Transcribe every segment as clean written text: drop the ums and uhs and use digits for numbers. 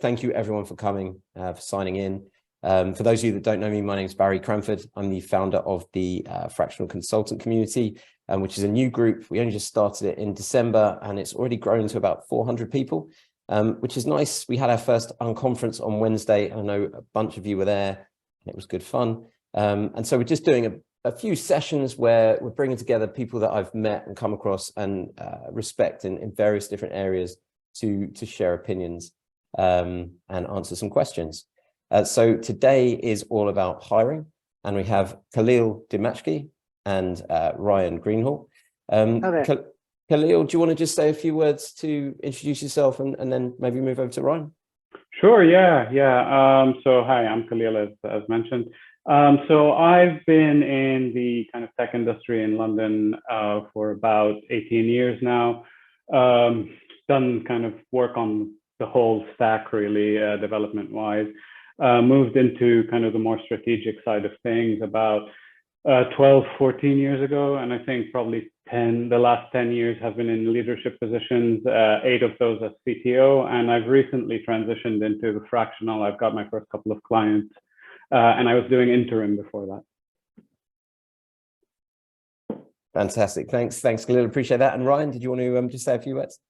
Thank you everyone for coming, for signing in. For those of you that don't know me, my name is Barry Cranford. I'm the founder of the Fractional Consultant Community, which is a new group. We only just started it in December and it's already grown to about 400 people, which is nice. We had our first unconference on Wednesday. I know a bunch of you were there and it was good fun. And so we're just doing a few sessions where we're bringing together people that I've met and come across and respect in various different areas to share opinions and answer some questions. So today is all about hiring, and we have Khalil Dimachkie and Ryan Greenhall. Khalil, do you want to just say a few words to introduce yourself and then maybe move over to Ryan? Sure, yeah. So hi, I'm Khalil, as mentioned. So I've been in the kind of tech industry in London for about 18 years now. Done kind of work on the whole stack, really, development-wise. Moved into kind of the more strategic side of things about 12, 14 years ago. And I think probably the last 10 years have been in leadership positions, 8 of those as CTO. And I've recently transitioned into the Fractional. I've got my first couple of clients. And I was doing Interim before that. Fantastic. Thanks, Khalil. Appreciate that. And Ryan, did you want to just say a few words?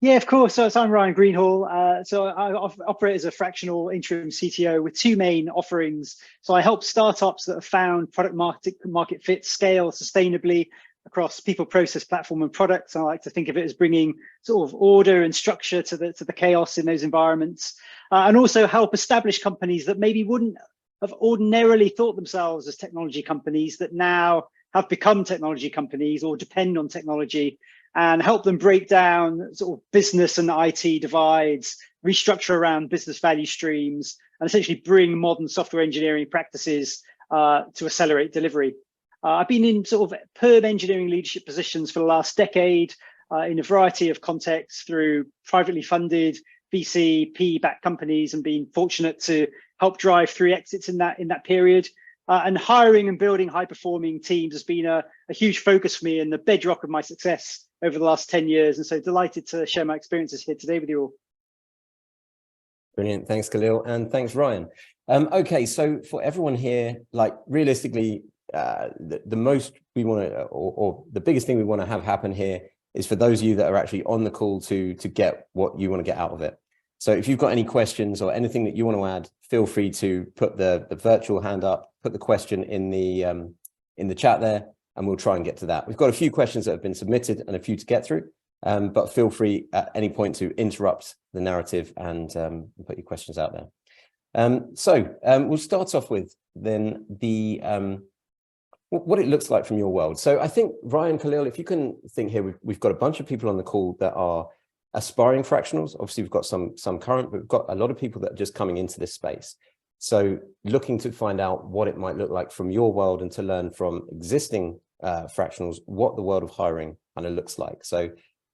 Yeah, of course. So I'm Ryan Greenhall. So I operate as a fractional interim CTO with 2 main offerings. So I help startups that have found product market fit scale sustainably across people, process, platform, and products. I like to think of it as bringing sort of order and structure to the chaos in those environments, and also help establish companies that maybe wouldn't have ordinarily thought themselves as technology companies that now have become technology companies or depend on technology, and help them break down sort of business and IT divides, restructure around business value streams, and essentially bring modern software engineering practices to accelerate delivery. I've been in sort of perm engineering leadership positions for the last decade in a variety of contexts through privately funded VC, PE-backed companies, and been fortunate to help drive 3 exits in that period. And hiring and building high-performing teams has been a huge focus for me and the bedrock of my success over the last 10 years. And so delighted to share my experiences here today with you all. Brilliant. Thanks, Khalil. And thanks, Ryan. Okay, so for everyone here, like realistically, the most we want to, or the biggest thing we want to have happen here is for those of you that are actually on the call to get what you want to get out of it. So if you've got any questions or anything that you want to add, feel free to put the virtual hand up, put the question in the chat there, and we'll try and get to that. We've got a few questions that have been submitted and a few to get through, but feel free at any point to interrupt the narrative and put your questions out there. We'll start off with then what it looks like from your world. So I think, Ryan, Khalil, if you can think here, we've got a bunch of people on the call that are aspiring fractionals. Obviously, we've got some current, but we've got a lot of people that are just coming into this space. So looking to find out what it might look like from your world and to learn from existing fractionals what the world of hiring kind of looks like. So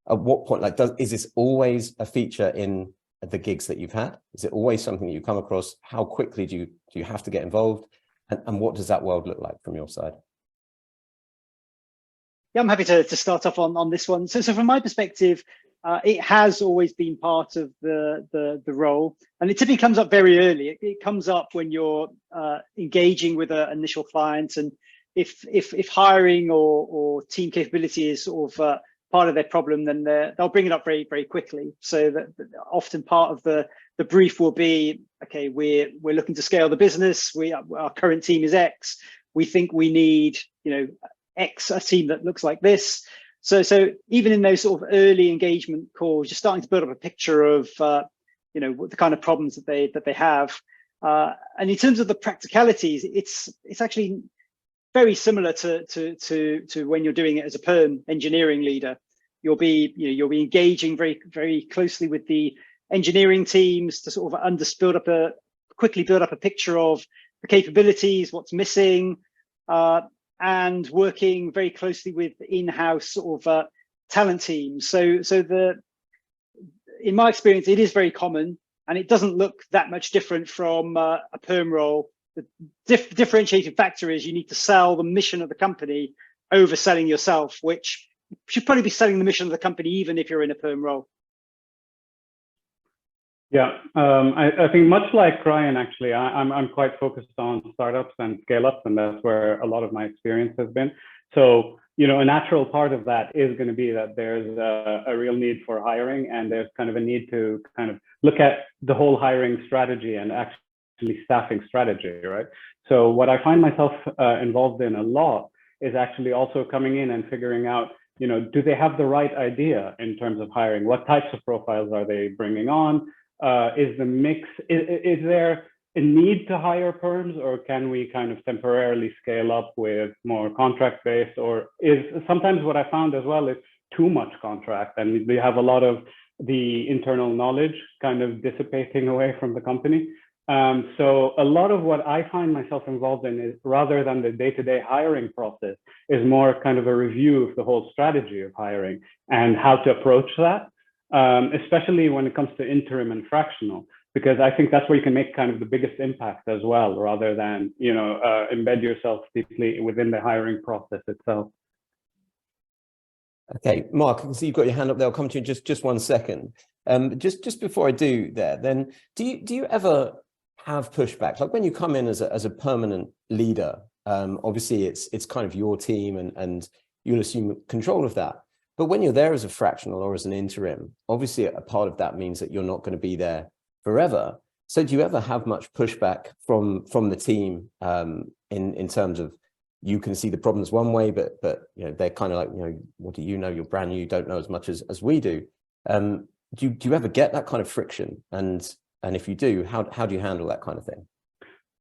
at what point, like, is this always a feature in the gigs that you've had? Is it always something that you come across? How quickly do you have to get involved? And what does that world look like from your side? Yeah, I'm happy to start off on this one. So from my perspective, it has always been part of the role, and it typically comes up very early. It comes up when you're engaging with an initial client, and if hiring or team capability is sort of part of their problem, then they'll bring it up very, very quickly. So that often part of the brief will be, okay, we're looking to scale the business. Our current team is X. We think we need, X, a team that looks like this. So even in those sort of early engagement calls, you're starting to build up a picture of what the kind of problems that they have. And in terms of the practicalities, it's actually very similar to when you're doing it as a perm engineering leader. You'll be engaging very, very closely with the engineering teams to sort of quickly build up a picture of the capabilities, what's missing, and working very closely with in-house sort of talent teams. So in my experience, it is very common, and it doesn't look that much different from a perm role. The differentiating factor is you need to sell the mission of the company over selling yourself, which should probably be selling the mission of the company even if you're in a perm role. Yeah, I think much like Ryan, actually, I'm quite focused on startups and scale-ups, and that's where a lot of my experience has been. So, a natural part of that is going to be that there's a real need for hiring, and there's kind of a need to kind of look at the whole hiring strategy and actually staffing strategy, right? So what I find myself involved in a lot is actually also coming in and figuring out, do they have the right idea in terms of hiring? What types of profiles are they bringing on? Is the mix, is there a need to hire perms, or can we kind of temporarily scale up with more contract based? Or is sometimes what I found as well is too much contract, and we have a lot of the internal knowledge kind of dissipating away from the company. So a lot of what I find myself involved in is, rather than the day-to-day hiring process, is more kind of a review of the whole strategy of hiring and how to approach that. Especially when it comes to interim and fractional, because I think that's where you can make kind of the biggest impact as well, rather than, embed yourself deeply within the hiring process itself. Okay, Mark, I can see you've got your hand up there. I'll come to you in just 1 second. Just before I do that, then do you ever have pushback? Like when you come in as a permanent leader, obviously it's kind of your team and you'll assume control of that. But when you're there as a fractional or as an interim, obviously a part of that means that you're not going to be there forever. So do you ever have much pushback from the team in terms of, you can see the problems one way, but they're kind of like, what do you know? You're brand new, you don't know as much as we do. Do you ever get that kind of friction? And if you do, how do you handle that kind of thing?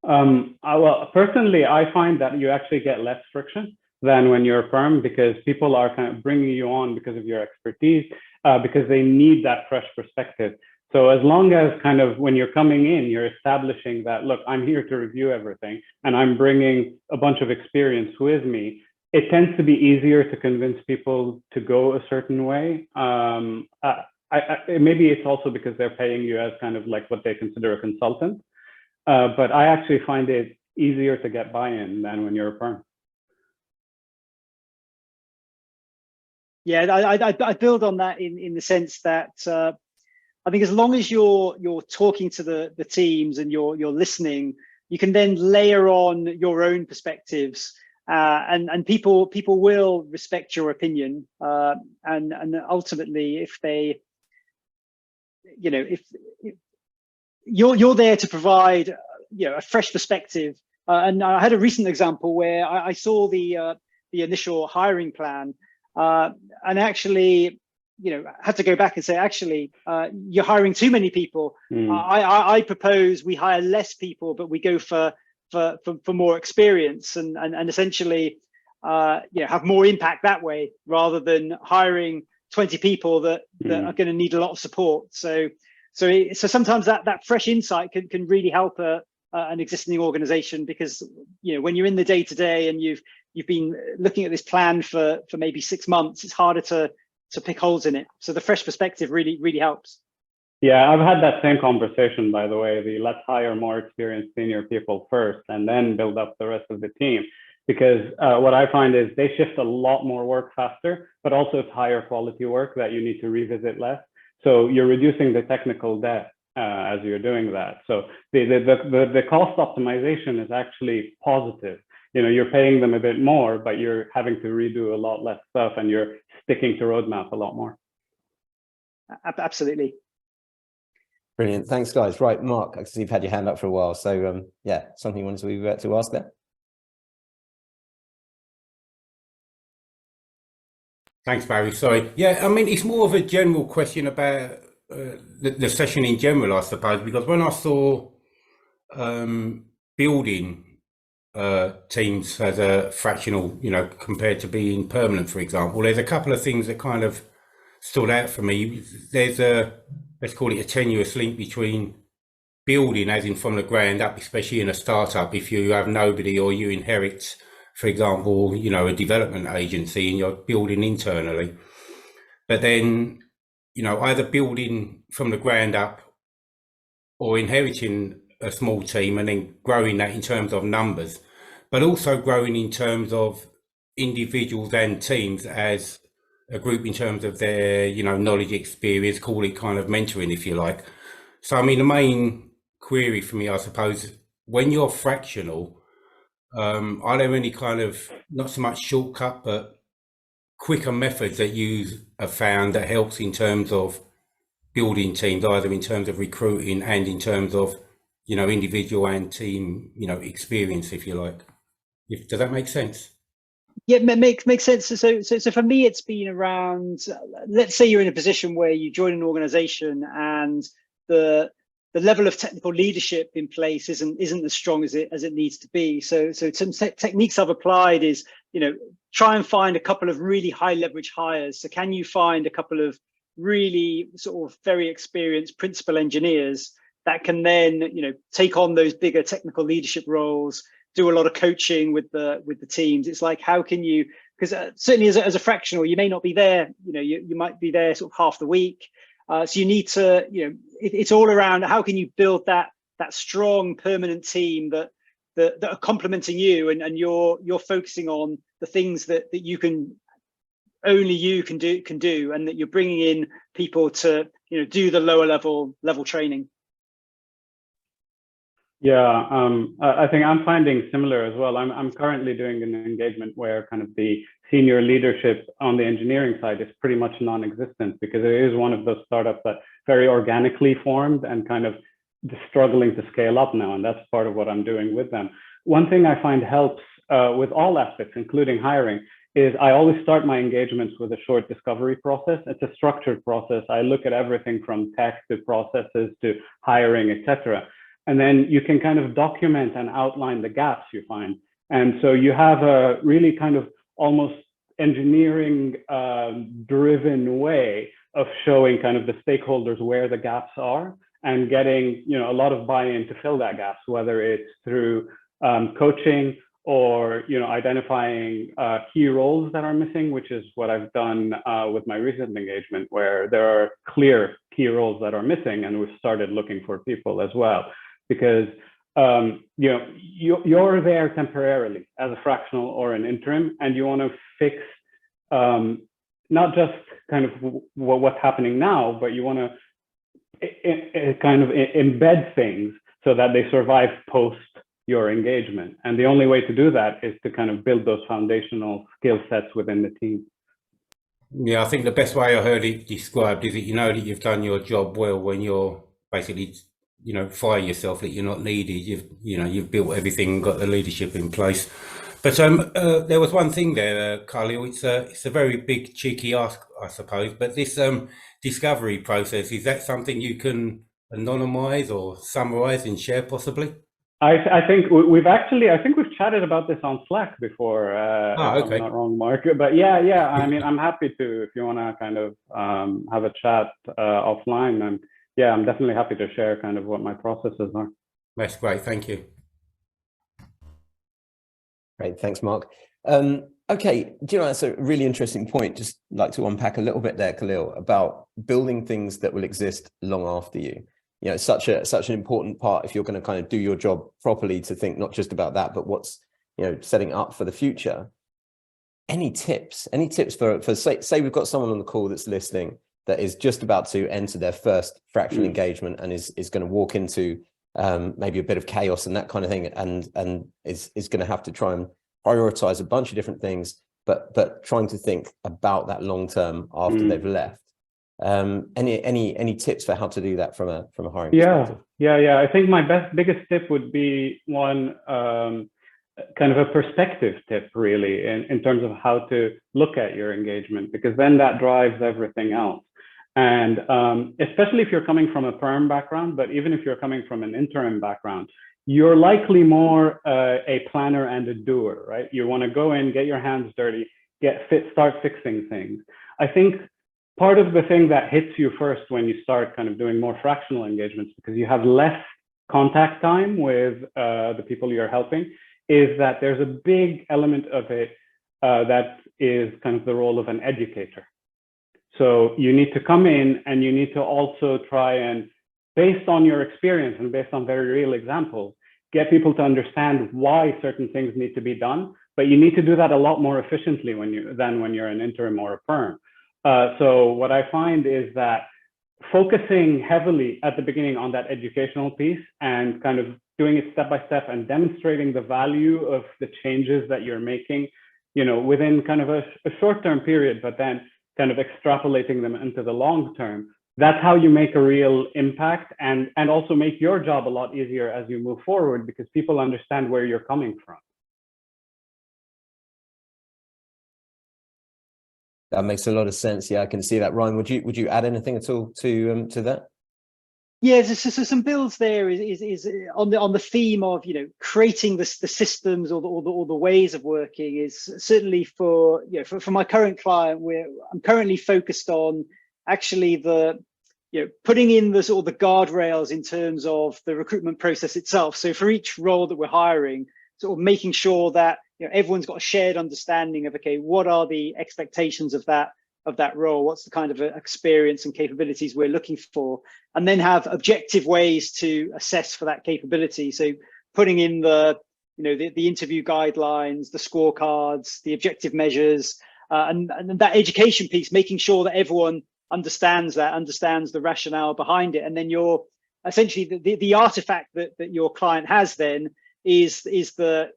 Well, personally, I find that you actually get less friction than when you're a firm, because people are kind of bringing you on because of your expertise, because they need that fresh perspective. So as long as kind of when you're coming in, you're establishing that, look, I'm here to review everything and I'm bringing a bunch of experience with me, it tends to be easier to convince people to go a certain way. Maybe it's also because they're paying you as kind of like what they consider a consultant. But I actually find it easier to get buy-in than when you're a firm. Yeah, I build on that in the sense that I think as long as you're talking to the teams and you're listening, you can then layer on your own perspectives, and people will respect your opinion, and ultimately, if they, if you're there to provide a fresh perspective, and I had a recent example where I saw the initial hiring plan. And actually, had to go back and say, actually, you're hiring too many people. I propose we hire less people, but we go for more experience and essentially, have more impact that way, rather than hiring 20 people that are going to need a lot of support. So sometimes that fresh insight can really help an existing organization, because when you're in the day-to-day and you've been looking at this plan for maybe 6 months, it's harder to pick holes in it. So the fresh perspective really helps. Yeah, I've had that same conversation, by the way, let's hire more experienced senior people first and then build up the rest of the team. Because what I find is they shift a lot more work faster, but also it's higher quality work that you need to revisit less. So you're reducing the technical debt as you're doing that. So the cost optimization is actually positive. You're paying them a bit more, but you're having to redo a lot less stuff, and you're sticking to roadmap a lot more. Absolutely. Brilliant. Thanks, guys. Right, Mark, I see you've had your hand up for a while. So yeah, something you wanted to ask there? Thanks, Barry. Sorry. Yeah, I mean, it's more of a general question about the session in general, I suppose, because when I saw building teams as a fractional, compared to being permanent, for example, there's a couple of things that kind of stood out for me. There's let's call it a tenuous link between building, as in from the ground up, especially in a startup, if you have nobody or you inherit, for example, a development agency and you're building internally. But then, either building from the ground up or inheriting a small team and then growing that in terms of numbers, but also growing in terms of individuals and teams as a group in terms of their, knowledge, experience, call it kind of mentoring, if you like. So, I mean, the main query for me, I suppose, when you're fractional, are there any kind of, not so much shortcut, but quicker methods that you have found that helps in terms of building teams, either in terms of recruiting and in terms of, individual and team, experience, if you like? Does that make sense? Yeah, makes sense. So for me, it's been around. Let's say you're in a position where you join an organization and the level of technical leadership in place isn't as strong as it needs to be. So some techniques I've applied is, try and find a couple of really high leverage hires. So can you find a couple of really sort of very experienced principal engineers that can then, take on those bigger technical leadership roles, do a lot of coaching with the teams. It's like, how can you, because certainly as a fractional, you may not be there, you might be there sort of half the week. So you need to, it's all around how can you build that strong permanent team that are complementing you, and you're focusing on the things that you can only you can do, and that you're bringing in people to do the lower level training. Yeah, I think I'm finding similar as well. I'm currently doing an engagement where kind of the senior leadership on the engineering side is pretty much non-existent, because it is one of those startups that very organically formed and kind of just struggling to scale up now. And that's part of what I'm doing with them. One thing I find helps with all aspects, including hiring, is I always start my engagements with a short discovery process. It's a structured process. I look at everything from tech to processes to hiring, etc. And then you can kind of document and outline the gaps you find. And so you have a really kind of almost engineering driven way of showing kind of the stakeholders where the gaps are, and getting a lot of buy-in to fill that gaps, whether it's through coaching or identifying key roles that are missing, which is what I've done with my recent engagement, where there are clear key roles that are missing, and we've started looking for people as well. Because you're there temporarily as a fractional or an interim, and you want to fix not just kind of what's happening now, but you want to kind of embed things so that they survive post your engagement. And the only way to do that is to kind of build those foundational skill sets within the team. Yeah, I think the best way I heard it described is that that you've done your job well when you're basically fire yourself that you're not needed. You've built everything, got the leadership in place. But there was one thing there, Khalil. It's a very big cheeky ask, I suppose. But this discovery process, is that something you can anonymize or summarize and share, possibly? I think we've chatted about this on Slack before. Okay. If I'm not wrong, Mark. But yeah. I mean, I'm happy to, if you want to kind of have a chat offline. And yeah, I'm definitely happy to share kind of what my processes are. That's great. Thank you. Great. Thanks, Mark. Okay. That's a really interesting point. Just like to unpack a little bit there, Khalil, about building things that will exist long after you. It's such an important part if you're going to kind of do your job properly, to think not just about that, but what's, setting up for the future. Any tips for say we've got someone on the call that's listening that is just about to enter their first fractional engagement and is going to walk into maybe a bit of chaos and that kind of thing, and is going to have to try and prioritize a bunch of different things, but trying to think about that long term after they've left. Any tips for how to do that from a hiring perspective? Yeah. I think my biggest tip would be one kind of a perspective tip, really, in terms of how to look at your engagement, because then that drives everything else. And especially if you're coming from a perm background, but even if you're coming from an interim background, you're likely more a planner and a doer, right? You want to go in, get your hands dirty, start fixing things. I think part of the thing that hits you first when you start kind of doing more fractional engagements, because you have less contact time with the people you're helping, is that there's a big element of it that is kind of the role of an educator. So you need to come in and you need to also try and, based on your experience and based on very real examples, get people to understand why certain things need to be done. But you need to do that a lot more efficiently than when you're an interim or a perm. So what I find is that focusing heavily at the beginning on that educational piece and kind of doing it step by step and demonstrating the value of the changes that you're making, within kind of a short-term period, but then kind of extrapolating them into the long term. That's how you make a real impact, and also make your job a lot easier as you move forward, because people understand where you're coming from. That makes a lot of sense. Yeah, I can see that. Ryan, would you add anything at all to that? Yeah, so some builds there is on the theme of creating the systems or the ways of working. Is certainly for my current client, I'm currently focused on actually putting in the sort of the guardrails in terms of the recruitment process itself. So for each role that we're hiring, sort of making sure that everyone's got a shared understanding of, okay, what are the expectations of that role, what's the kind of experience and capabilities we're looking for, and then have objective ways to assess for that capability. So putting in the interview guidelines, the scorecards, the objective measures, and that education piece, making sure that everyone understands the rationale behind it. And then you're essentially the artifact that your client has then is your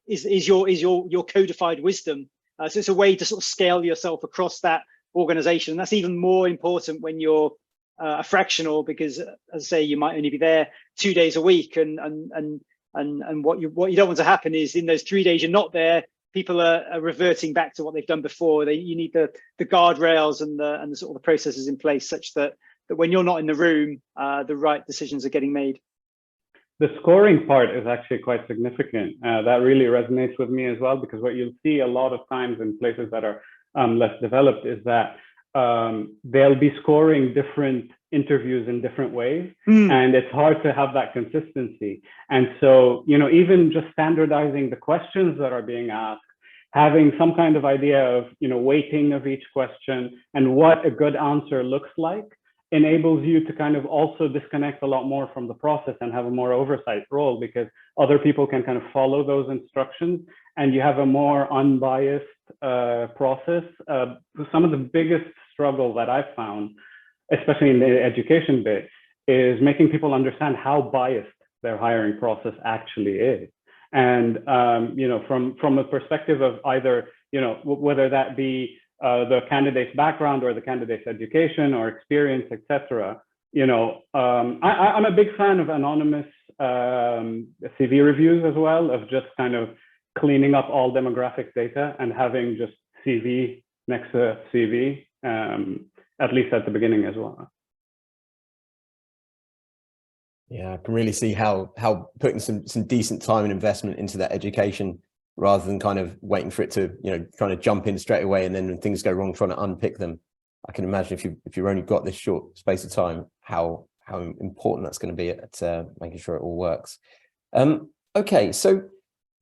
codified wisdom. So it's a way to sort of scale yourself across that organization. And that's even more important when you're a fractional, because as I say, you might only be there 2 days a week, and what you don't want to happen is in those 3 days you're not there, people are reverting back to what they've done before. You need the guardrails and the sort of the processes in place such that when you're not in the room, the right decisions are getting made. The scoring part is actually quite significant. That really resonates with me as well, because what you'll see a lot of times in places that are less developed is that they'll be scoring different interviews in different ways, and it's hard to have that consistency. And so, even just standardizing the questions that are being asked, having some kind of idea of, weighting of each question and what a good answer looks like, enables you to kind of also disconnect a lot more from the process and have a more oversight role, because other people can kind of follow those instructions and you have a more unbiased process. Some of the biggest struggle that I've found, especially in the education bit, is making people understand how biased their hiring process actually is. And, from a perspective of either, whether that be the candidate's background or the candidate's education or experience, etc. I'm a big fan of anonymous CV reviews as well, of just kind of cleaning up all demographic data and having just CV next to CV, at least at the beginning as well. Yeah, I can really see how putting some decent time and investment into that education, rather than kind of waiting for it to, trying to jump in straight away, and then when things go wrong, trying to unpick them. I can imagine if you've only got this short space of time, how important that's going to be at making sure it all works. Okay, so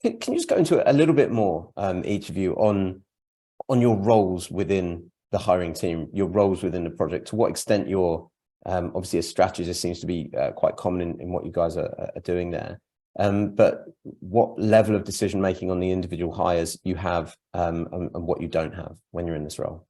can you just go into a little bit more, each of you, on your roles within the hiring team, your roles within the project, to what extent you're obviously a strategist seems to be quite common in what you guys are doing there. But what level of decision making on the individual hires you have, and what you don't have when you're in this role?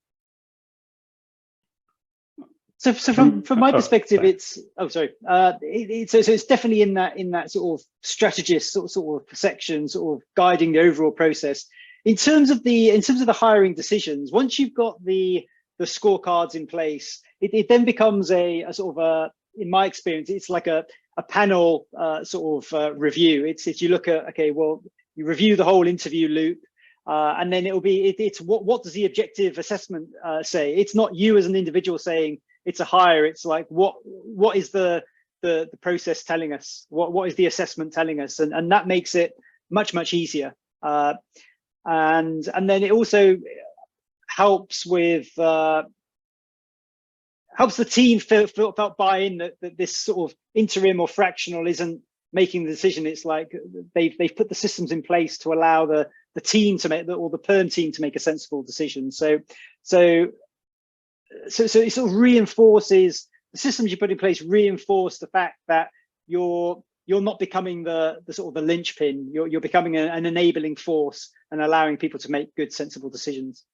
So from my perspective, it's so it's definitely in that sort of strategist sort of section, sort of guiding the overall process. In terms of the hiring decisions, once you've got the scorecards in place, it then becomes a sort of in my experience, it's like a panel sort of review. It's you look at, okay, well, you review the whole interview loop, and then it's what does the objective assessment say? It's not you as an individual saying it's a hire. It's like what is the process telling us? What is the assessment telling us? And that makes it much easier. And then it also helps with helps the team felt buy in that this sort of interim or fractional isn't making the decision. It's like they've put the systems in place to allow the team to make or the perm team to make a sensible decision. So it sort of reinforces the systems you put in place, reinforce the fact that you're not becoming the sort of the linchpin. You're becoming an enabling force and allowing people to make good, sensible decisions.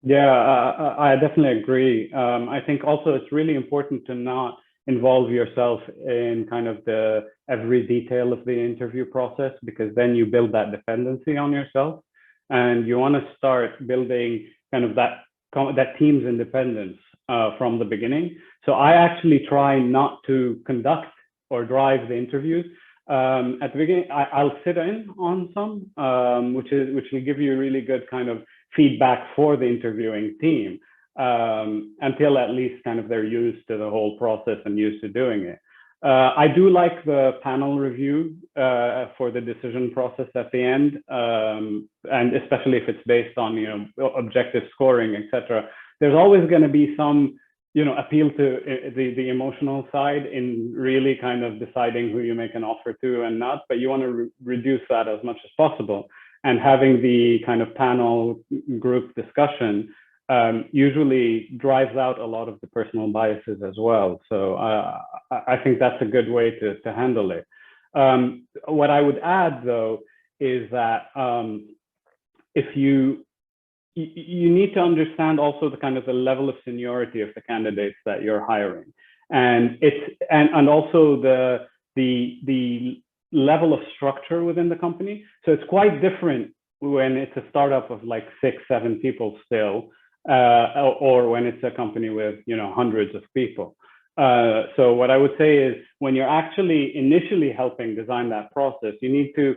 Yeah, I definitely agree. I think also it's really important to not involve yourself in kind of the every detail of the interview process, because then you build that dependency on yourself, and you want to start building kind of that team's independence from the beginning. So I actually try not to conduct or drive the interviews. At the beginning, I'll sit in on some, which will give you really good kind of feedback for the interviewing team, until at least kind of they're used to the whole process and used to doing it. I do like the panel review for the decision process at the end, and especially if it's based on objective scoring, etc. There's always going to be some appeal to the emotional side in really kind of deciding who you make an offer to and not, but you want to reduce that as much as possible. And having the kind of panel group discussion usually drives out a lot of the personal biases as well. So I think that's a good way to handle it. What I would add, though, is that if you need to understand also the kind of the level of seniority of the candidates that you're hiring, and also the level of structure within the company. So it's quite different when it's a startup of like 6-7 people still, or when it's a company with hundreds of people. So what I would say is, when you're actually initially helping design that process, you need to,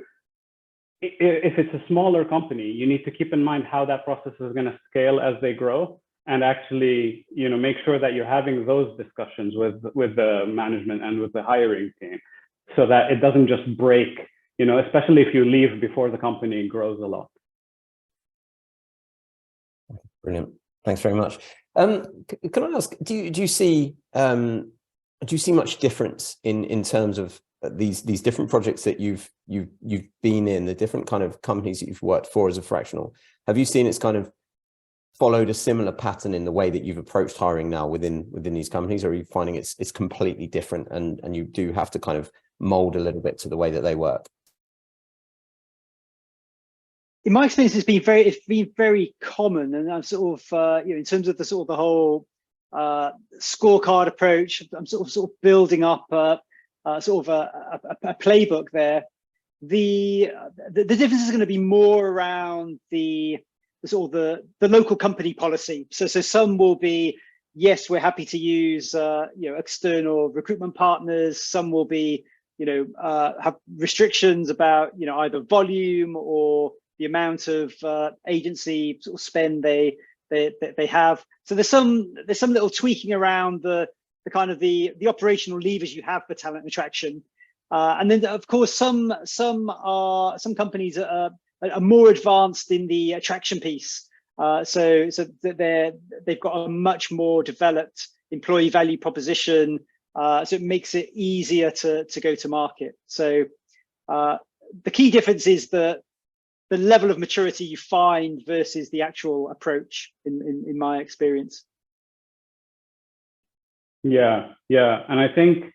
if it's a smaller company, you need to keep in mind how that process is going to scale as they grow, and actually make sure that you're having those discussions with the management and with the hiring team, so that it doesn't just break, especially if you leave before the company grows a lot. Brilliant. Thanks very much. Can I ask, do you see much difference in terms of these different projects that you've been in, the different kind of companies that you've worked for as a fractional? Have you seen it's kind of followed a similar pattern in the way that you've approached hiring now within these companies, or are you finding it's completely different and you do have to kind of mold a little bit to the way that they work? In my experience, it's been very common, and I'm sort of in terms of the whole scorecard approach, I'm sort of building up a playbook there. The difference is going to be more around the local company policy. So some will be, yes, we're happy to use external recruitment partners. Some will be have restrictions about either volume or the amount of agency sort of spend they have. So there's some little tweaking around the kind of the operational levers you have for talent attraction, and then of course some companies are more advanced in the attraction piece. So they've got a much more developed employee value proposition, so it makes it easier to go to market. So the key difference is the level of maturity you find versus the actual approach, in my experience. Yeah, and I think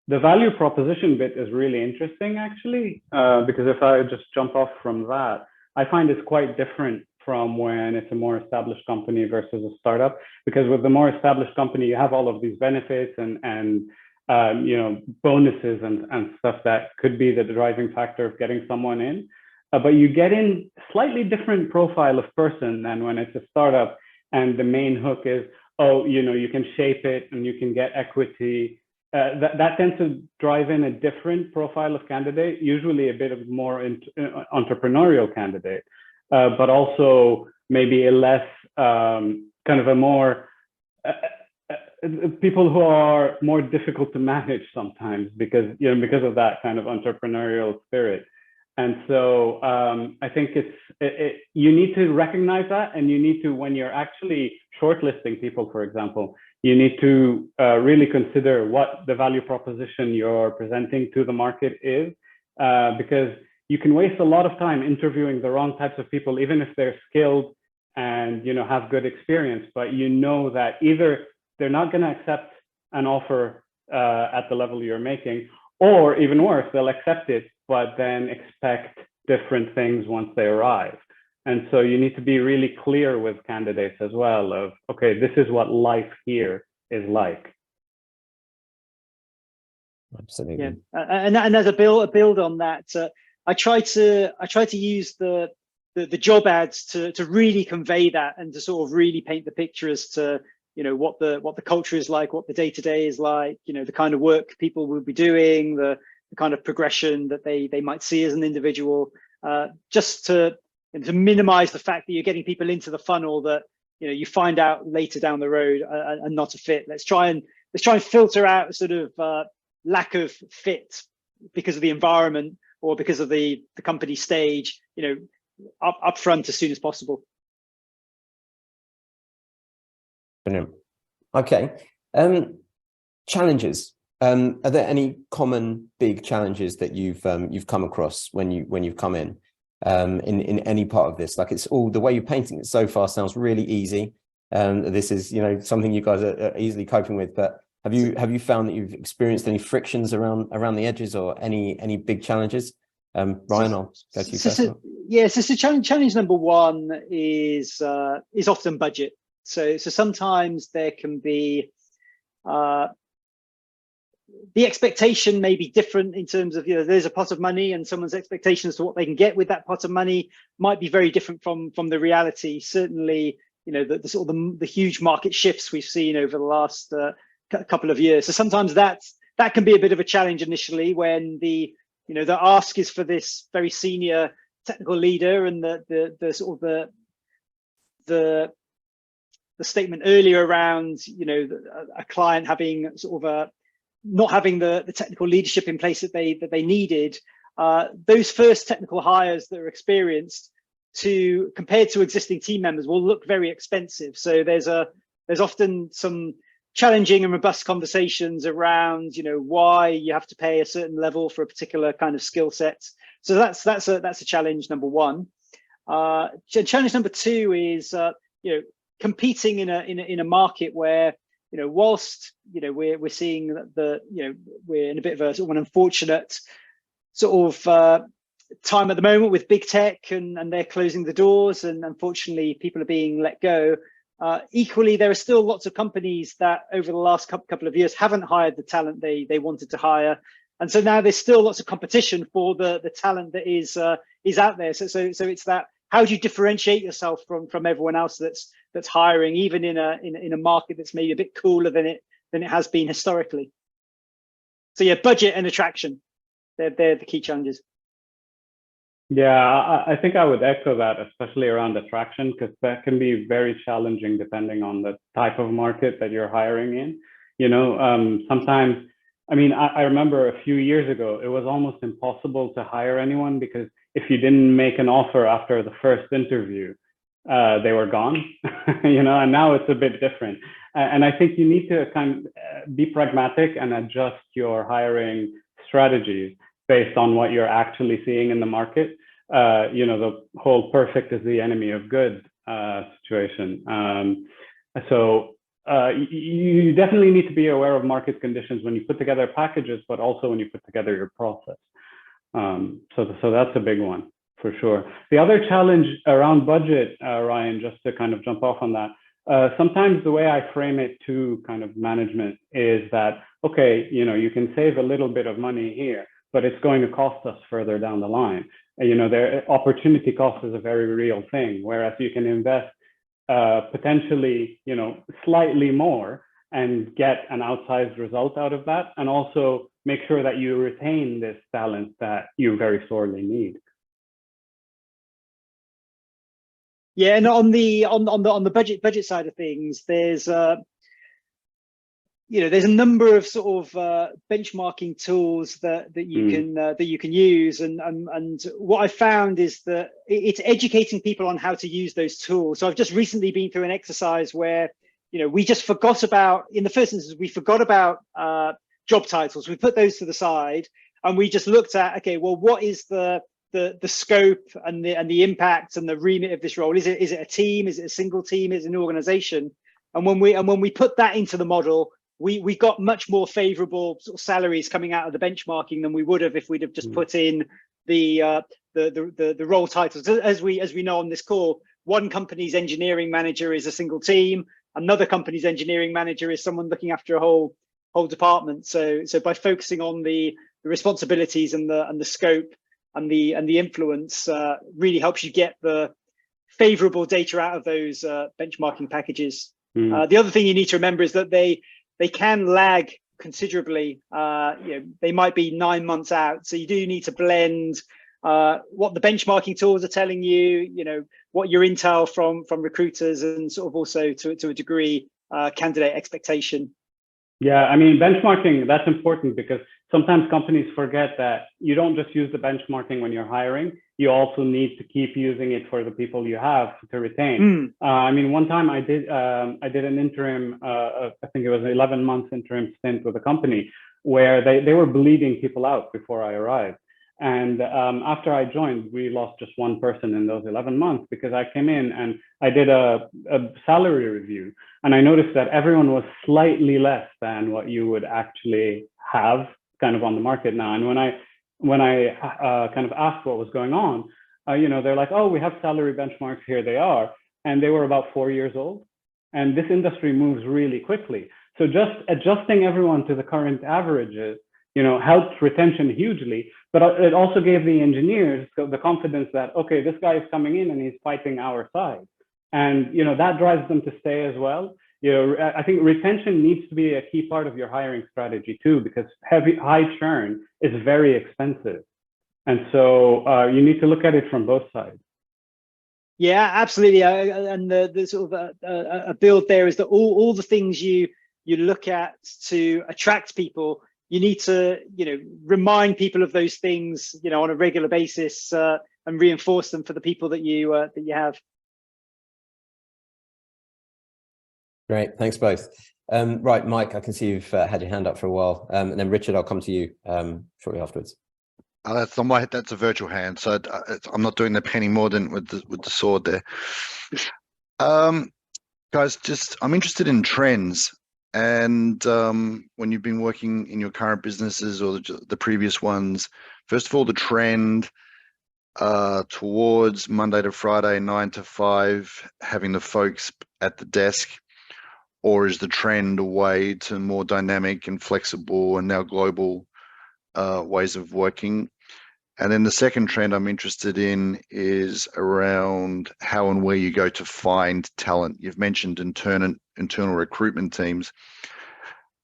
the value proposition bit is really interesting, actually, because if I just jump off from that, I find it's quite different from when it's a more established company versus a startup. Because with the more established company, you have all of these benefits and bonuses and stuff that could be the driving factor of getting someone in. But you get in slightly different profile of person than when it's a startup, and the main hook is, you can shape it and you can get equity. That tends to drive in a different profile of candidate, usually a bit of more entrepreneurial candidate, but also maybe a less kind of a more people who are more difficult to manage sometimes because of that kind of entrepreneurial spirit. And so I think you need to recognize that, and you need to, when you're actually shortlisting people, for example, you need to really consider what the value proposition you're presenting to the market is, because you can waste a lot of time interviewing the wrong types of people, even if they're skilled and have good experience, but that either they're not going to accept an offer at the level you're making, or even worse, they'll accept it, but then expect different things once they arrive. And so you need to be really clear with candidates as well of, okay, this is what life here is like. Absolutely. Yeah, and as a build on that, I try to use the job ads to really convey that and to sort of really paint the picture as to, you know, what the culture is like, what the day-to-day is like, you know, the kind of work people will be doing, the kind of progression that they might see as an individual, just to minimize the fact that you're getting people into the funnel that, you know, you find out later down the road are not a fit. Let's try and filter out sort of lack of fit because of the environment or because of the company stage, you know, up front as soon as possible. Brilliant. Okay. Challenges. Are there any common big challenges that you've come across when you've come in any part of this? Like, it's all the way you're painting it so far sounds really easy. This is, you know, something you guys are easily coping with, but have you found that you've experienced any frictions around the edges or any big challenges? Ryan, I'll go to you first. Yes, so challenge number one is often budget. So sometimes there can be the expectation may be different in terms of, you know, there's a pot of money and someone's expectations to what they can get with that pot of money might be very different from the reality. Certainly, you know, the sort of the huge market shifts we've seen over the last couple of years. So sometimes that can be a bit of a challenge initially when the ask is for this very senior technical leader, and the sort of the statement earlier around, you know, a client having sort of not having the technical leadership in place that they needed. Those first technical hires that are experienced compared to existing team members will look very expensive. So there's often some challenging and robust conversations around, you know, why you have to pay a certain level for a particular kind of skill set. So that's a challenge number one. Challenge number two is you know, competing in a market where, you know, whilst, you know, we're seeing that you know, we're in a bit of a sort of an unfortunate sort of time at the moment with big tech and they're closing the doors and unfortunately people are being let go. Equally, there are still lots of companies that over the last couple of years haven't hired the talent they wanted to hire, and so now there's still lots of competition for the talent that is out there. So it's that, how do you differentiate yourself from everyone else that's hiring, even in a market that's maybe a bit cooler than it has been historically. So yeah, budget and attraction, they're the key challenges. Yeah, I think I would echo that, especially around attraction, because that can be very challenging depending on the type of market that you're hiring in. You know, sometimes, I mean, I remember a few years ago, it was almost impossible to hire anyone because if you didn't make an offer after the first interview, they were gone, you know, and now it's a bit different. And I think you need to kind of be pragmatic and adjust your hiring strategies based on what you're actually seeing in the market. You know, the whole perfect is the enemy of good situation. So you definitely need to be aware of market conditions when you put together packages, but also when you put together your process. So that's a big one for sure. The other challenge around budget, Ryan, just to kind of jump off on that, sometimes the way I frame it to kind of management is that, okay, you know, you can save a little bit of money here, but it's going to cost us further down the line. You know, their opportunity cost is a very real thing, whereas you can invest potentially, you know, slightly more and get an outsized result out of that, and also make sure that you retain this talent that you very sorely need. Yeah, and on the budget side of things, there's you know, there's a number of sort of benchmarking tools that you can use, and what I found is that it's educating people on how to use those tools. So I've just recently been through an exercise where, you know, we just forgot about, in the first instance, we forgot about job titles. We put those to the side, and we just looked at, okay, well, what is the scope and the impact and the remit of this role? Is it a team? Is it a single team? Is it an organization? And when we put that into the model, we got much more favorable sort of salaries coming out of the benchmarking than we would have if we'd have just put in the role titles. As we know on this call, one company's engineering manager is a single team, another company's engineering manager is someone looking after a whole department. So by focusing on the responsibilities and the scope and the influence, really helps you get the favorable data out of those benchmarking packages. The other thing you need to remember is that they can lag considerably. They might be 9 months out, so you do need to blend what the benchmarking tools are telling you, what your intel from recruiters, and sort of also to a degree candidate expectation. Yeah, I mean, benchmarking, that's important because sometimes companies forget that you don't just use the benchmarking when you're hiring. You also need to keep using it for the people you have to retain. I mean, one time I did an interim, I think it was an 11 months interim stint with a company where they were bleeding people out before I arrived. And after I joined, we lost just one person in those 11 months because I came in and I did a salary review. And I noticed that everyone was slightly less than what you would actually have kind of on the market now. And when I kind of asked what was going on, they're like, oh, we have salary benchmarks, here they are. And they were about 4 years old. And this industry moves really quickly. So just adjusting everyone to the current averages, helped retention hugely, but it also gave the engineers the confidence that, okay, this guy is coming in and he's fighting our side. And, that drives them to stay as well. I think retention needs to be a key part of your hiring strategy too, because high churn is very expensive. And so you need to look at it from both sides. Yeah, absolutely. And the sort of a build there is that all the things you look at to attract people, you need to, remind people of those things, on a regular basis, and reinforce them for the people that you have. Great, thanks both. Right, Mike, I can see you've had your hand up for a while, and then Richard, I'll come to you shortly afterwards. That's on my. That's a virtual hand, so I'm not doing the penny Mordaunt with the sword there. Guys, I'm interested in trends, and when you've been working in your current businesses or the previous ones. First of all, the trend towards Monday to Friday, 9 to 5, having the folks at the desk, or is the trend away to more dynamic and flexible and now global ways of working? And then the second trend I'm interested in is around how and where you go to find talent. You've mentioned internal recruitment teams,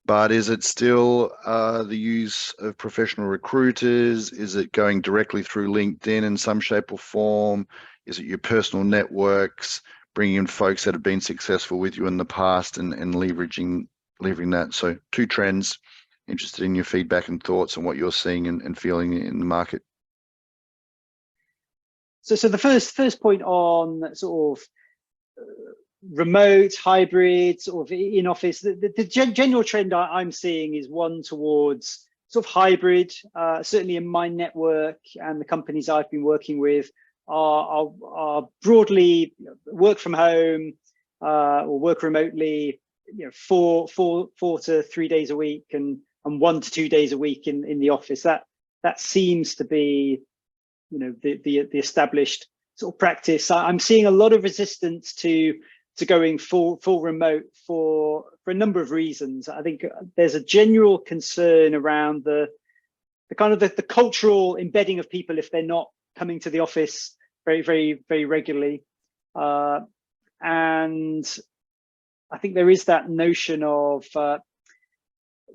but is it still the use of professional recruiters? Is it going directly through LinkedIn in some shape or form? Is it your personal networks, bringing in folks that have been successful with you in the past and leveraging that? So 2 trends. Interested in your feedback and thoughts on what you're seeing and feeling in the market. So the first point on sort of remote, hybrid, sort of in office, the general trend I'm seeing is one towards sort of hybrid. Certainly in my network and the companies I've been working with are broadly work from home or work remotely, 4 to 3 days a week and 1 to 2 days a week in the office. That seems to be the established sort of practice. I'm seeing a lot of resistance to going full remote for a number of reasons. I think there's a general concern around the kind of the cultural embedding of people if they're not coming to the office very, very, very regularly. And I think there is that notion of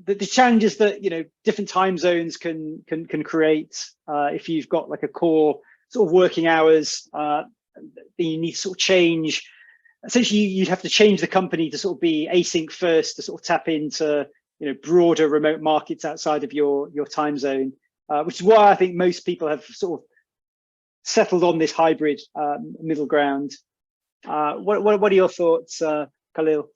the challenges that different time zones can create. If you've got like a core sort of working hours, then you need to sort of change. Essentially, you'd have to change the company to sort of be async first to sort of tap into broader remote markets outside of your time zone, which is why I think most people have sort of settled on this hybrid middle ground. What are your thoughts, Khalil?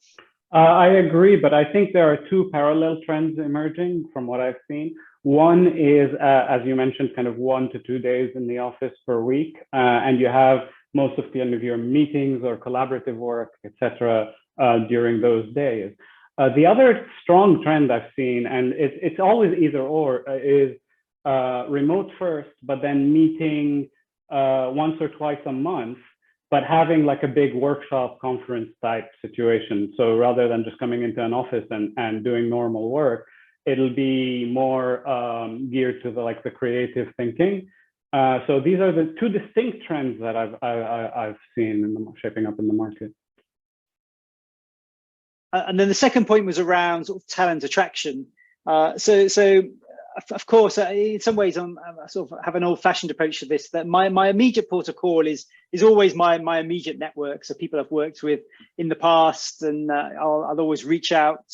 I agree, but I think there are 2 parallel trends emerging from what I've seen. One is, as you mentioned, kind of 1 to 2 days in the office per week, and you have most of your meetings or collaborative work, etc., during those days. The other strong trend I've seen, and it's always either or, is remote first, but then meeting once or twice a month, but having like a big workshop conference type situation. So rather than just coming into an office and doing normal work, it'll be more geared to the creative thinking. So these are the two distinct trends that I've seen shaping up in the market. And then the second point was around sort of talent attraction. So of course, in some ways, I sort of have an old-fashioned approach to this. That my immediate port of call is always my immediate network. So people I've worked with in the past, and I'll always reach out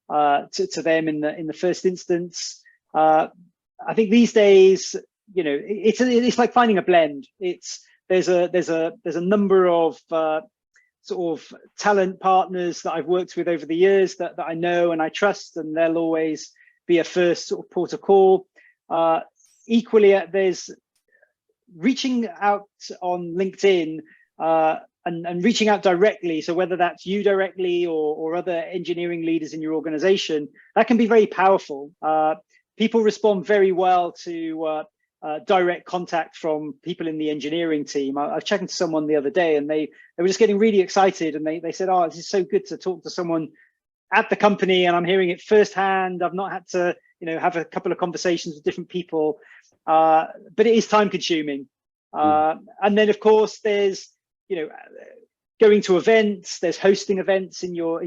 to them in the first instance. I think these days, it's like finding a blend. There's a number of sort of talent partners that I've worked with over the years that I know and I trust, and they'll always be a first sort of port of call. Equally, there's reaching out on LinkedIn and reaching out directly. So whether that's you directly or other engineering leaders in your organization, that can be very powerful. People respond very well to direct contact from people in the engineering team. I was chatting to someone the other day, and they were just getting really excited, and they said, "Oh, this is so good to talk to someone at the company, and I'm hearing it firsthand. I've not had to, have a couple of conversations with different people, but it is time consuming." And then, of course, there's going to events. There's hosting events in your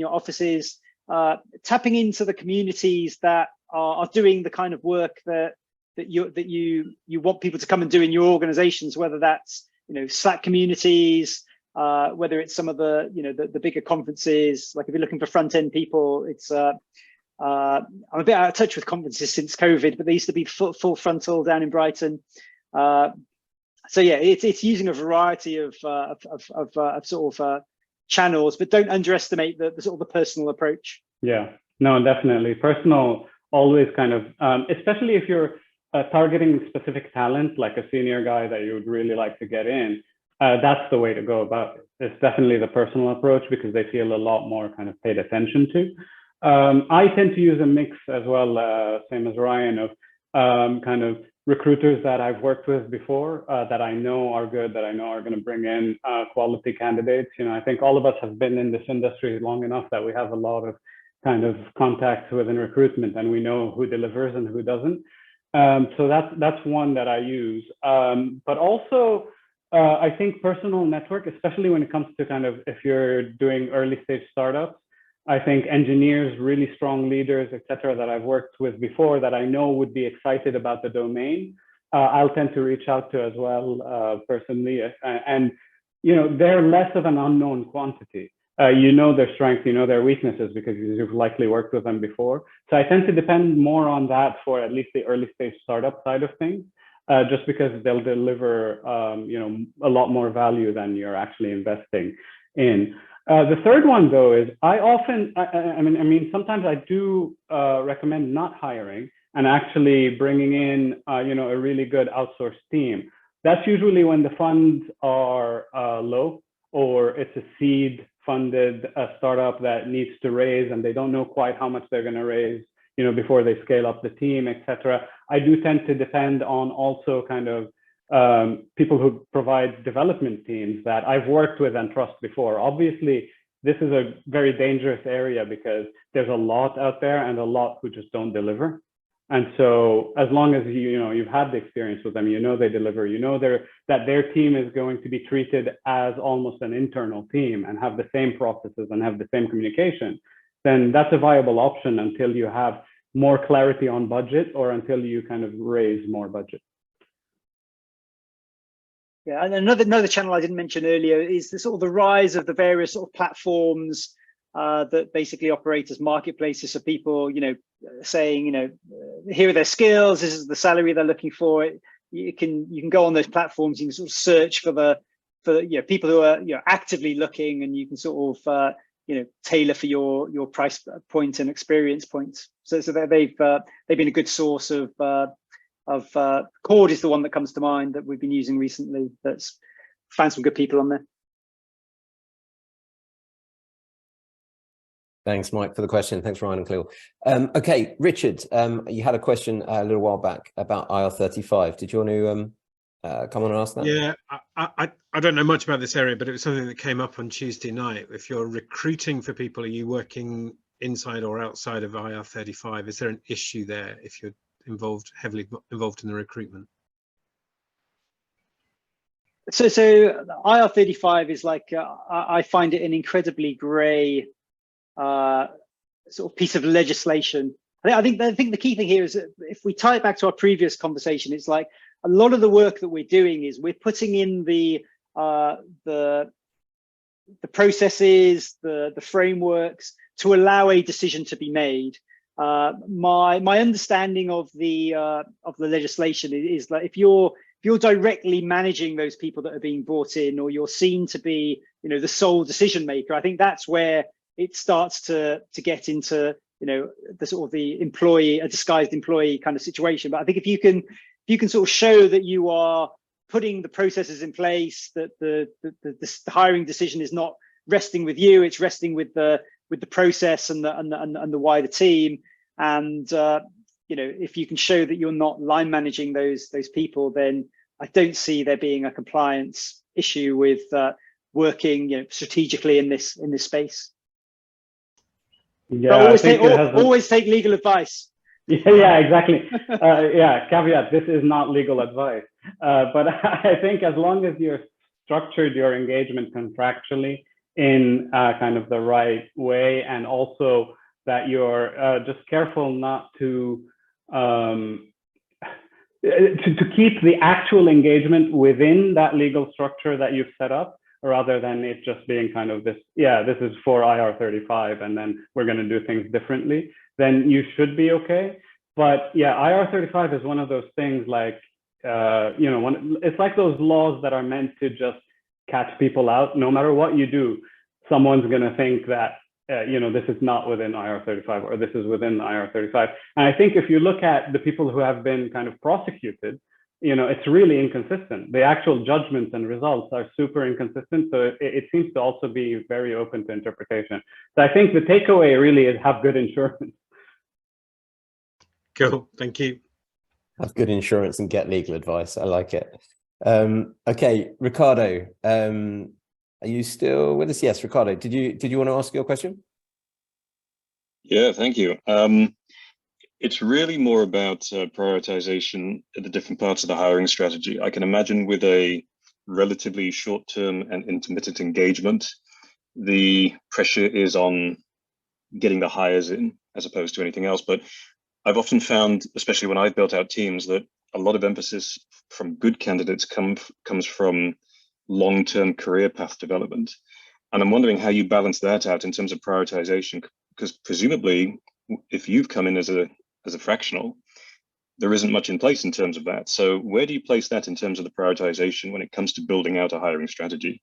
offices, tapping into the communities that are doing the kind of work that you want people to come and do in your organizations, whether that's Slack communities, whether it's some of the bigger conferences. Like if you're looking for front end people, it's I'm a bit out of touch with conferences since COVID, but they used to be full frontal down in Brighton. So yeah, it's using a variety of sort of channels, but don't underestimate the sort of the personal approach. Yeah, no, definitely personal. Always kind of, especially if you're targeting specific talent, like a senior guy that you would really like to get in, that's the way to go about it. It's definitely the personal approach, because they feel a lot more kind of paid attention to. I tend to use a mix as well, same as Ryan, of kind of recruiters that I've worked with before, that I know are good, that I know are going to bring in quality candidates. I think all of us have been in this industry long enough that we have a lot of kind of contacts within recruitment, and we know who delivers and who doesn't. So that's one that I use. But also, I think personal network, especially when it comes to kind of if you're doing early stage startups, I think engineers, really strong leaders, et cetera, that I've worked with before that I know would be excited about the domain, I'll tend to reach out to as well personally. And, they're less of an unknown quantity. Their strengths, their weaknesses, because you've likely worked with them before. So I tend to depend more on that for at least the early stage startup side of things, just because they'll deliver, a lot more value than you're actually investing in. The third one, though, is I mean, sometimes I do recommend not hiring and actually bringing in, a really good outsourced team. That's usually when the funds are low, or it's a seed funded startup that needs to raise, and they don't know quite how much they're going to raise, before they scale up the team, etc. I do tend to depend on also kind of people who provide development teams that I've worked with and trust before. Obviously, this is a very dangerous area because there's a lot out there and a lot who just don't deliver. And so as long as you've had the experience with them, they deliver, that their team is going to be treated as almost an internal team and have the same processes and have the same communication, then that's a viable option until you have more clarity on budget or until you kind of raise more budget. Yeah, and another channel I didn't mention earlier is the sort of the rise of the various sort of platforms that basically operate as marketplaces. So people, saying, here are their skills, this is the salary they're looking for. You can go on those platforms, you can sort of search for people who are actively looking, and you can sort of tailor for your price point and experience points. So they've been a good source of Cord is the one that comes to mind that we've been using recently. That's found some good people on there. Thanks, Mike, for the question. Thanks, Ryan and Khalil. Okay, Richard, you had a question a little while back about IR35. Did you want to come on and ask that? Yeah, I don't know much about this area, but it was something that came up on Tuesday night. If you're recruiting for people, are you working inside or outside of IR35? Is there an issue there if you're heavily involved in the recruitment? So IR35 is like, I find it an incredibly grey sort of piece of legislation. I think the key thing here is that if we tie it back to our previous conversation, it's like a lot of the work that we're doing is we're putting in the processes, the frameworks to allow a decision to be made. My understanding of the legislation is that if you're directly managing those people that are being brought in, or you're seen to be, the sole decision maker, I think that's where it starts to get into, the sort of the employee, a disguised employee kind of situation. But I think if you can sort of show that you are putting the processes in place, that the hiring decision is not resting with you, it's resting with the process and the wider team, and if you can show that you're not line managing those people, then I don't see there being a compliance issue with working strategically in this space. Yeah, always take legal advice. Yeah, exactly. Caveat: this is not legal advice, but I think as long as you're structured your engagement contractually in kind of the right way, and also that you're just careful not to keep the actual engagement within that legal structure that you've set up, rather than it just being kind of this, this is for IR35 and then we're going to do things differently, then you should be okay. But yeah, IR35 is one of those things like, it's like those laws that are meant to just catch people out. No matter what you do, someone's going to think that, this is not within IR35 or this is within IR35. And I think if you look at the people who have been kind of prosecuted, it's really inconsistent. The actual judgments and results are super inconsistent. So it seems to also be very open to interpretation. So I think the takeaway really is have good insurance. Cool, thank you. Have good insurance and get legal advice. I like it. Okay, Ricardo, are you still with us? Yes, Ricardo, did you want to ask your question? Yeah, thank you. It's really more about prioritization at the different parts of the hiring strategy. I can imagine with a relatively short-term and intermittent engagement, the pressure is on getting the hires in as opposed to anything else. But I've often found, especially when I've built out teams, that a lot of emphasis from good candidates comes from long-term career path development. And I'm wondering how you balance that out in terms of prioritization, because presumably if you've come in as a fractional, there isn't much in place in terms of that. So where do you place that in terms of the prioritization when it comes to building out a hiring strategy?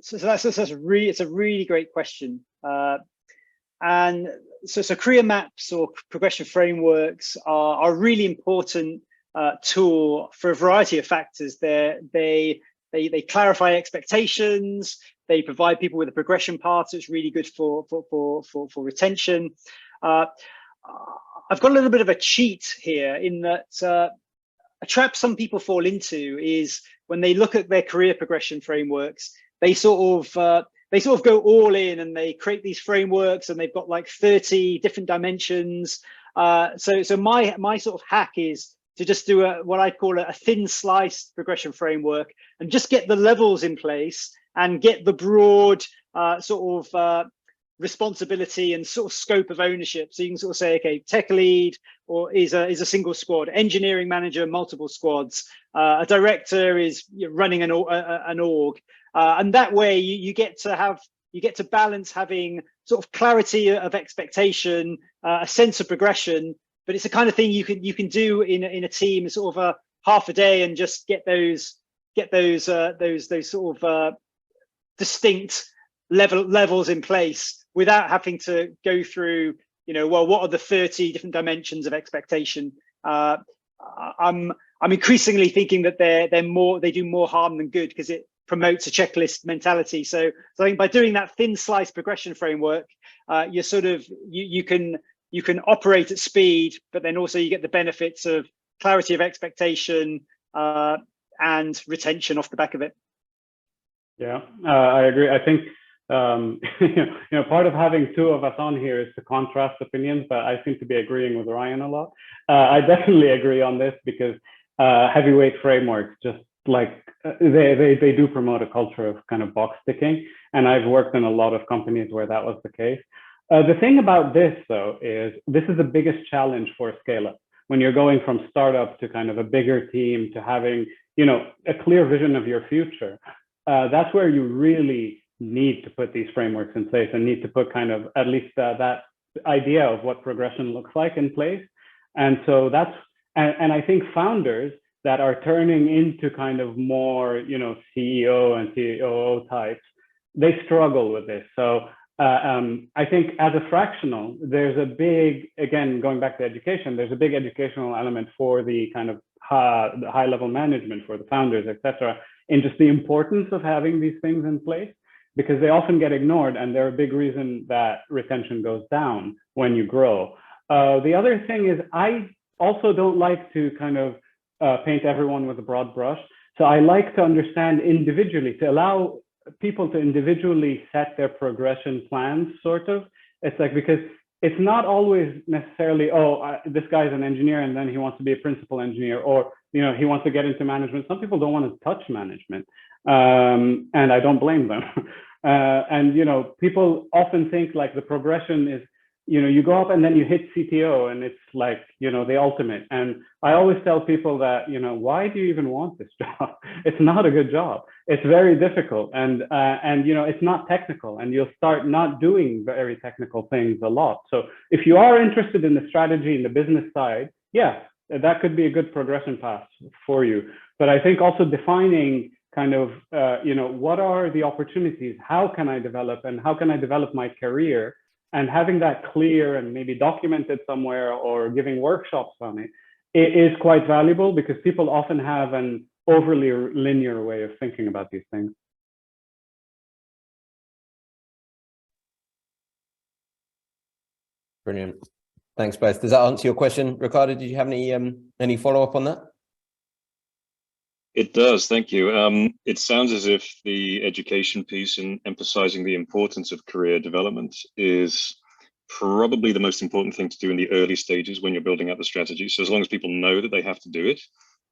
So it's a really great question. And so career maps or progression frameworks are a really important tool for a variety of factors. They clarify expectations. They provide people with a progression path, so it's really good for retention. I've got a little bit of a cheat here in that a trap some people fall into is when they look at their career progression frameworks, they sort of go all in and they create these frameworks and they've got like 30 different dimensions. So my sort of hack is to just do what I call a thin sliced progression framework and just get the levels in place and get the broad sort of responsibility and sort of scope of ownership. So you can sort of say, okay, tech lead or is a single squad, engineering manager, multiple squads, a director is running an org, and that way you get to balance having sort of clarity of expectation, a sense of progression. But it's the kind of thing you can do in a team, sort of a half a day, and just get those sort of distinct levels in place without having to go through, well, what are the 30 different dimensions of expectation? I'm increasingly thinking that they do more harm than good, because promotes a checklist mentality. So I think by doing that thin slice progression framework, you're sort of you can operate at speed, but then also you get the benefits of clarity of expectation and retention off the back of it. Yeah, I agree. I think part of having two of us on here is to contrast opinions, but I seem to be agreeing with Ryan a lot. I definitely agree on this because heavyweight frameworks just like they do promote a culture of kind of box ticking, and I've worked in a lot of companies where that was the case. The thing about this though is this is the biggest challenge for a scale-up. When you're going from startup to kind of a bigger team to having a clear vision of your future, that's where you really need to put these frameworks in place and need to put kind of at least that idea of what progression looks like in place. And so and I think founders that are turning into kind of more, CEO and COO types, they struggle with this. So I think as a fractional, there's a big, again, going back to education, there's a big educational element for the kind of the high level management for the founders, et cetera, in just the importance of having these things in place, because they often get ignored and they're a big reason that retention goes down when you grow. The other thing is I also don't like to kind of paint everyone with a broad brush. So I like to understand individually, to allow people to individually set their progression plans, sort of. It's like, because it's not always necessarily, this guy's an engineer and then he wants to be a principal engineer, or he wants to get into management. Some people don't want to touch management, and I don't blame them. And people often think like the progression is, you go up and then you hit CTO and it's like, the ultimate. And I always tell people that, why do you even want this job? It's not a good job. It's very difficult. And it's not technical, and you'll start not doing very technical things a lot. So if you are interested in the strategy and the business side, yeah, that could be a good progression path for you. But I think also defining kind of, what are the opportunities? How can I develop, and how can I develop my career? And having that clear and maybe documented somewhere or giving workshops on it is quite valuable, because people often have an overly linear way of thinking about these things. Brilliant. Thanks both. Does that answer your question, Ricardo? Did you have any follow-up on that? It does, thank you. It sounds as if the education piece and emphasizing the importance of career development is probably the most important thing to do in the early stages when you're building out the strategy. So as long as people know that they have to do it,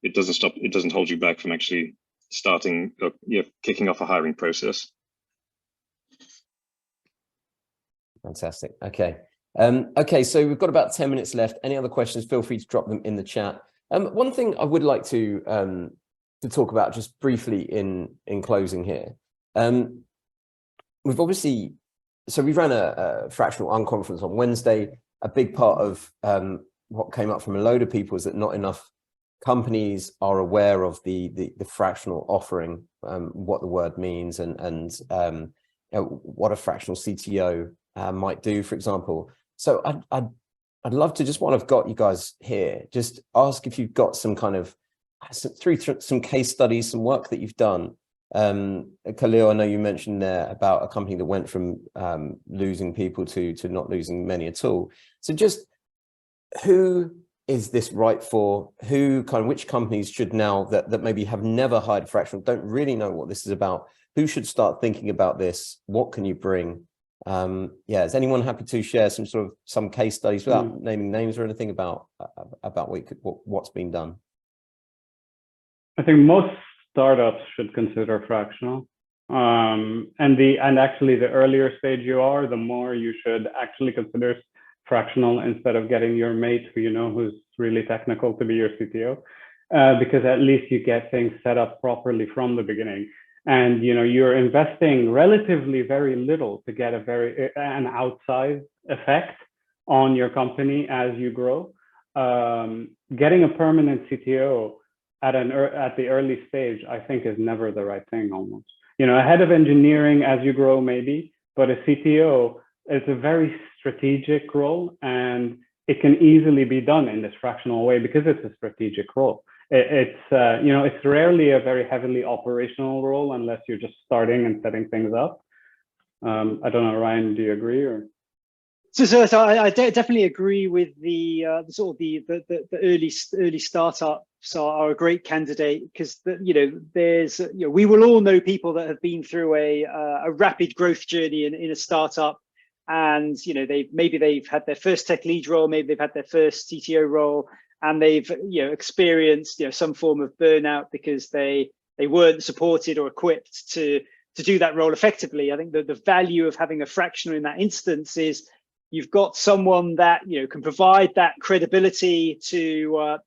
it doesn't hold you back from actually starting, kicking off a hiring process. Fantastic. Okay. Okay, so we've got about 10 minutes left. Any other questions, feel free to drop them in the chat. One thing I would like to talk about just briefly in closing here. We've ran a fractional unconference on Wednesday. A big part of what came up from a load of people is that not enough companies are aware of the fractional offering, what the word means, and what a fractional CTO might do, for example. So I'd love to, just while I've got you guys here, just ask if you've got some kind of some case studies, some work that you've done. Khalil, I know you mentioned there about a company that went from losing people to not losing many at all. So just who is this right for? Which companies should now that maybe have never hired fractional, don't really know what this is about? Who should start thinking about this? What can you bring? Is anyone happy to share some case studies without naming names or anything about what's been done? I think most startups should consider fractional, and actually the earlier stage you are, the more you should actually consider fractional instead of getting your mate who's really technical to be your CTO, because at least you get things set up properly from the beginning, and you're investing relatively very little to get an outsized effect on your company as you grow. Getting a permanent CTO at the early stage, I think, is never the right thing almost. A head of engineering as you grow maybe, but a CTO is a very strategic role, and it can easily be done in this fractional way because it's a strategic role. It's rarely a very heavily operational role unless you're just starting and setting things up. I don't know, Ryan, do you agree? Or so I definitely agree with the sort of the early startups are a great candidate, because there's we will all know people that have been through a rapid growth journey in a startup, and maybe they've had their first tech lead role, maybe they've had their first CTO role, and they've experienced some form of burnout because they weren't supported or equipped to do that role effectively. I think that the value of having a fractional in that instance is you've got someone that can provide that credibility to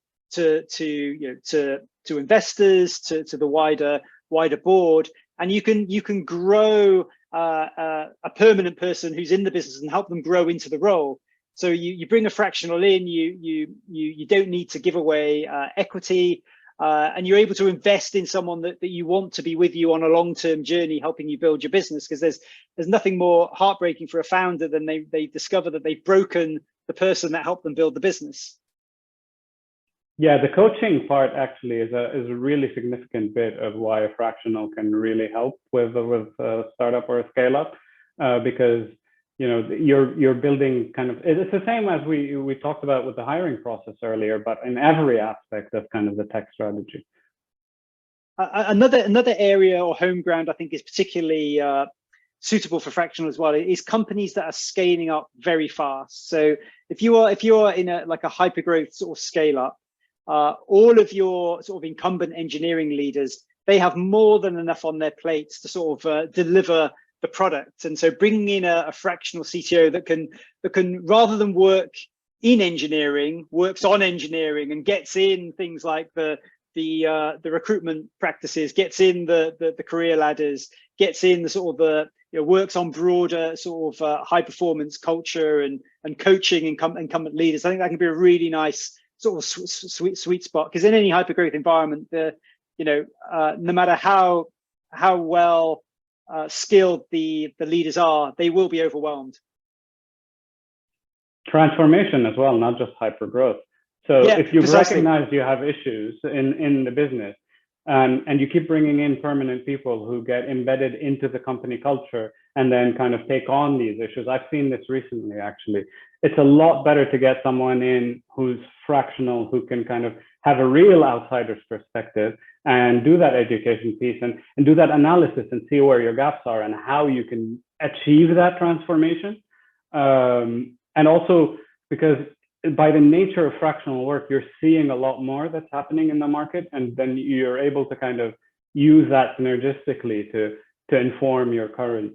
investors, to the wider board, and you can grow a permanent person who's in the business and help them grow into the role. So you bring a fractional in, you don't need to give away equity, and you're able to invest in someone that you want to be with you on a long-term journey, helping you build your business. Because there's nothing more heartbreaking for a founder than they discover that they've broken the person that helped them build the business. Yeah, the coaching part actually is a really significant bit of why a fractional can really help with a startup or a scale up, because you're building kind of, it's the same as we talked about with the hiring process earlier, but in every aspect of kind of the tech strategy. Another area or home ground I think is particularly suitable for fractional as well is companies that are scaling up very fast. So if you are in a hypergrowth sort of scale up, all of your sort of incumbent engineering leaders, they have more than enough on their plates to sort of deliver the product. And so bringing in a fractional CTO that can rather than work in engineering, works on engineering and gets in things like the recruitment practices, gets in the career ladders, gets in the sort of works on broader sort of high performance culture and coaching incumbent leaders. I think that can be a really nice sort of sweet spot, because in any hypergrowth environment, no matter how well skilled the leaders are, they will be overwhelmed. Transformation as well, not just hypergrowth. So yeah, if you precisely. recognize you have issues in the business, and you keep bringing in permanent people who get embedded into the company culture and then kind of take on these issues. I've seen this recently, actually. It's a lot better to get someone in who's fractional, who can kind of have a real outsider's perspective and do that education piece and do that analysis and see where your gaps are and how you can achieve that transformation. And also because by the nature of fractional work, you're seeing a lot more that's happening in the market, and then you're able to kind of use that synergistically to inform your current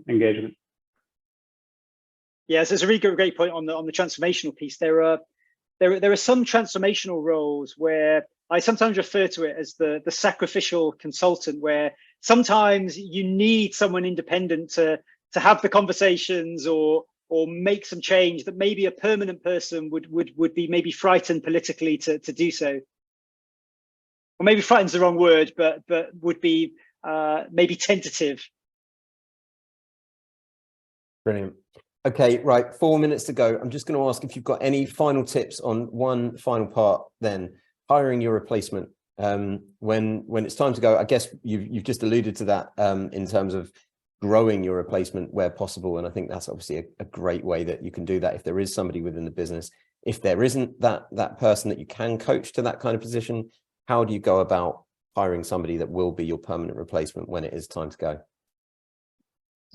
engagement. Yes, it's a really great point on the transformational piece. There are some transformational roles where I sometimes refer to it as the sacrificial consultant, where sometimes you need someone independent to have the conversations or make some change that maybe a permanent person would be maybe frightened politically to do so. Or maybe frightened's the wrong word, but would be maybe tentative. Brilliant. Okay, right, 4 minutes to go. I'm just going to ask if you've got any final tips on one final part then, hiring your replacement. When it's time to go, I guess you've just alluded to that in terms of growing your replacement where possible. And I think that's obviously a great way that you can do that if there is somebody within the business. If there isn't that person that you can coach to that kind of position, how do you go about hiring somebody that will be your permanent replacement when it is time to go?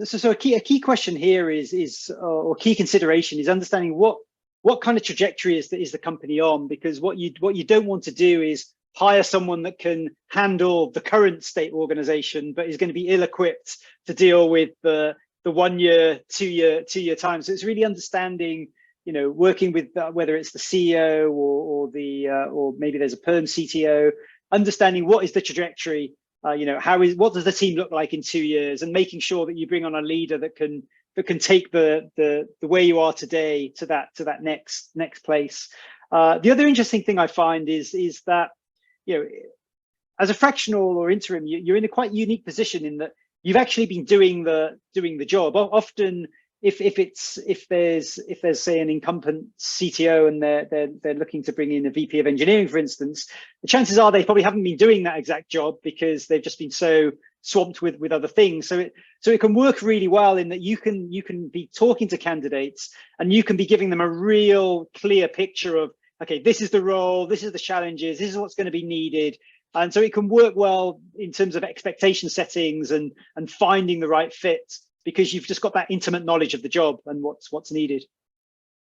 So a key question here is or key consideration is understanding what kind of trajectory is the company on, because what you don't want to do is hire someone that can handle the current state organization, but is going to be ill-equipped to deal with the 1 year, 2 year time. So it's really understanding, working with whether it's the CEO or maybe there's a perm CTO, understanding what is the trajectory. What does the team look like in 2 years, and making sure that you bring on a leader that can take the where you are today to that next place. The other interesting thing I find is that as a fractional or interim, you're in a quite unique position in that you've actually been doing the job. Often if there's say an incumbent CTO and they're looking to bring in a VP of engineering, for instance, the chances are they probably haven't been doing that exact job because they've just been so swamped with other things. So it can work really well in that you can be talking to candidates and you can be giving them a real clear picture of, okay, this is the role, this is the challenges, this is what's going to be needed. And so it can work well in terms of expectation settings and finding the right fit, because you've just got that intimate knowledge of the job and what's needed.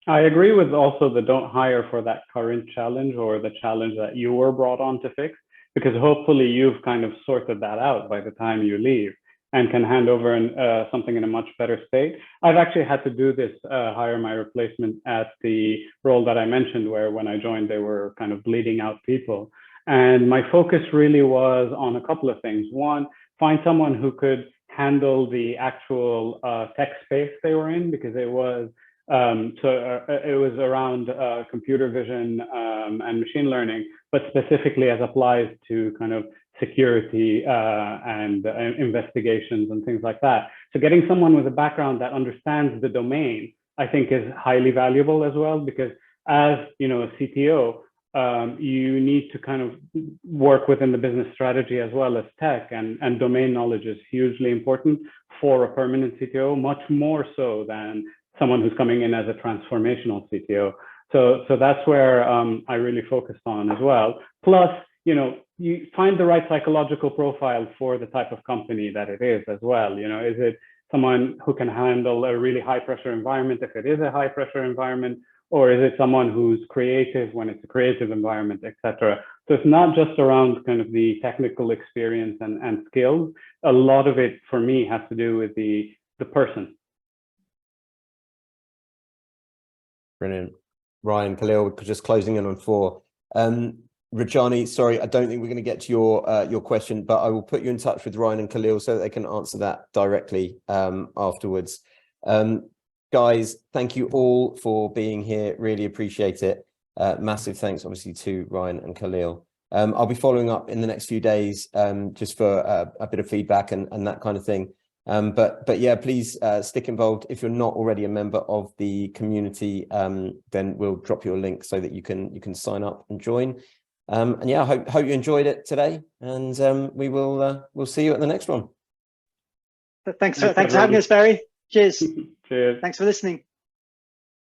I agree with also the don't hire for that current challenge or the challenge that you were brought on to fix, because hopefully you've kind of sorted that out by the time you leave and can hand over something in a much better state. I've actually had to do this, hire my replacement at the role that I mentioned, where when I joined, they were kind of bleeding out people. And my focus really was on a couple of things. One, find someone who could handle the actual tech space they were in, because it was it was around computer vision and machine learning, but specifically as applies to kind of security and investigations and things like that. So getting someone with a background that understands the domain, I think, is highly valuable as well, because as you know, a CTO, you need to kind of work within the business strategy as well as tech, and domain knowledge is hugely important for a permanent CTO, much more so than someone who's coming in as a transformational CTO. So that's where I really focused on as well. Plus, you know, you find the right psychological profile for the type of company that it is as well. You know, is it someone who can handle a really high pressure environment if it is a high pressure environment, or is it someone who's creative when it's a creative environment, etc. So it's not just around kind of the technical experience and skills. A lot of it for me has to do with the person. Brilliant. Ryan, Khalil, just closing in on 4. Rajani, sorry, I don't think we're going to get to your question, but I will put you in touch with Ryan and Khalil so that they can answer that directly afterwards. Guys, thank you all for being here. Really appreciate it. Massive thanks, obviously, to Ryan and Khalil. I'll be following up in the next few days just for a bit of feedback and that kind of thing. But yeah, please stick involved. If you're not already a member of the community, then we'll drop you a link so that you can sign up and join. And yeah, I hope you enjoyed it today, and we'll see you at the next one. Thanks for having us, Barry. Cheers. Cheers. Thanks for listening.